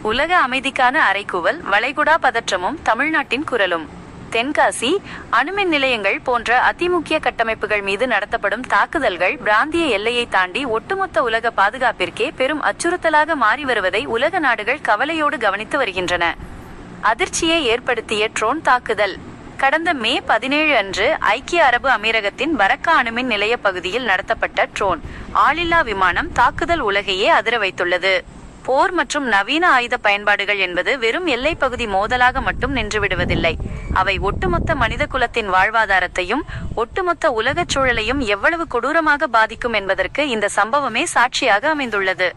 உலக அமைதிக்கான அறைகூவல், வளைகுடா பதற்றமும் தமிழ்நாட்டின் குரலும். தென்காசி அணுமின் நிலையங்கள் போன்ற அதிமுக்கிய கட்டமைப்புகள் மீது நடத்தப்படும் தாக்குதல்கள் பிராந்திய எல்லையை தாண்டி ஒட்டுமொத்த உலக பாதுகாப்பிற்கே பெரும் அச்சுறுத்தலாக மாறி வருவதை உலக நாடுகள் கவலையோடு கவனித்து வருகின்றன. அதிர்ச்சியை ஏற்படுத்திய ட்ரோன் தாக்குதல். கடந்த மே 17 அன்று ஐக்கிய அரபு அமீரகத்தின் பரக்கா அணுமின் நிலைய பகுதியில் நடத்தப்பட்ட ட்ரோன் ஆளில்லா விமானம் தாக்குதல் உலகையே அதிர வைத்துள்ளது. போர் மற்றும் நவீன ஆயுத பயன்பாடுகள் என்பது வெறும் எல்லை பகுதி மோதலாக மட்டும் நின்றுவிடுவதில்லை. அவை ஒட்டுமொத்த மனித குலத்தின் வாழ்வாதாரத்தையும் ஒட்டுமொத்த உலகச் சூழலையும் எவ்வளவு கொடூரமாக பாதிக்கும் என்பதற்கு இந்த சம்பவமே சாட்சியாக அமைந்துள்ளது.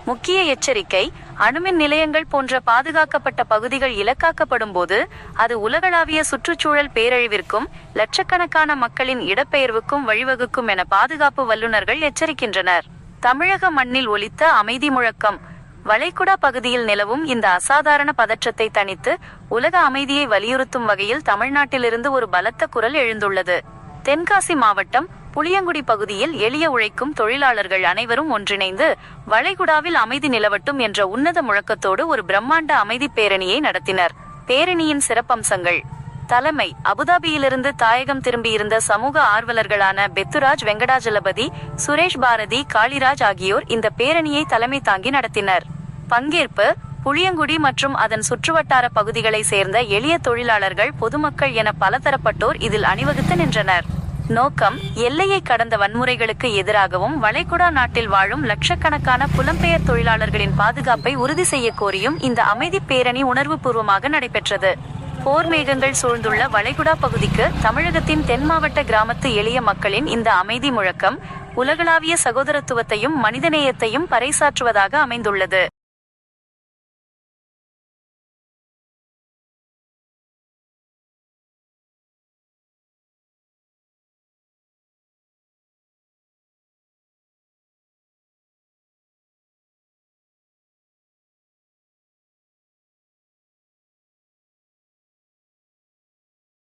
முக்கிய எச்சரிக்கை: அணுமின் நிலையங்கள் போன்ற பாதுகாக்கப்பட்ட பகுதிகள் இலக்காக்கப்படும் போது அது உலகளாவிய சுற்றுச்சூழல் பேரழிவிற்கும் லட்சக்கணக்கான மக்களின் இடப்பெயர்வுக்கும் வழிவகுக்கும் என பாதுகாப்பு வல்லுநர்கள் எச்சரிக்கின்றனர். தமிழக மண்ணில் ஒலித்த அமைதி முழக்கம். வளைகுடா பகுதியில் நிலவும் இந்த அசாதாரண பதற்றத்தை தணித்து உலக அமைதியை வலியுறுத்தும் வகையில் தமிழ்நாட்டிலிருந்து ஒரு பலத்த குரல் எழுந்துள்ளது. தென்காசி மாவட்டம் புளியங்குடி பகுதியில் எளிய உழைக்கும் தொழிலாளர்கள் அனைவரும் ஒன்றிணைந்து வளைகுடாவில் அமைதி நிலவட்டும் என்ற உன்னத முழக்கத்தோடு ஒரு பிரம்மாண்ட அமைதி பேரணியை நடத்தினர். பேரணியின் சிறப்பம்சங்கள். தலைமை: அபுதாபியிலிருந்து தாயகம் திரும்பியிருந்த சமூக ஆர்வலர்களான பெத்துராஜ் வெங்கடாஜலபதி, சுரேஷ் பாரதி, காளிராஜ் ஆகியோர் இந்த பேரணியை தலைமை தாங்கி நடத்தினர். பங்கேற்பு: புளியங்குடி மற்றும் அதன் சுற்றுவட்டார பகுதிகளை சேர்ந்த எளிய தொழிலாளர்கள், பொதுமக்கள் என பலதரப்பட்டோர் இதில் அணிவகுத்து நின்றனர். நோக்கம்: எல்லையை கடந்த வன்முறைகளுக்கு எதிராகவும் வளைகுடா நாட்டில் வாழும் லட்சக்கணக்கான புலம்பெயர் தொழிலாளர்களின் பாதுகாப்பை உறுதி செய்ய கோரியும் இந்த அமைதி பேரணி உணர்வு பூர்வமாக நடைபெற்றது. போர் மேகங்கள் சூழ்ந்துள்ள வளைகுடா பகுதிக்கு தமிழகத்தின் தென் மாவட்ட கிராமத்து எளிய மக்களின் இந்த அமைதி முழக்கம் உலகளாவிய சகோதரத்துவத்தையும் மனிதநேயத்தையும் பறைசாற்றுவதாக அமைந்துள்ளது.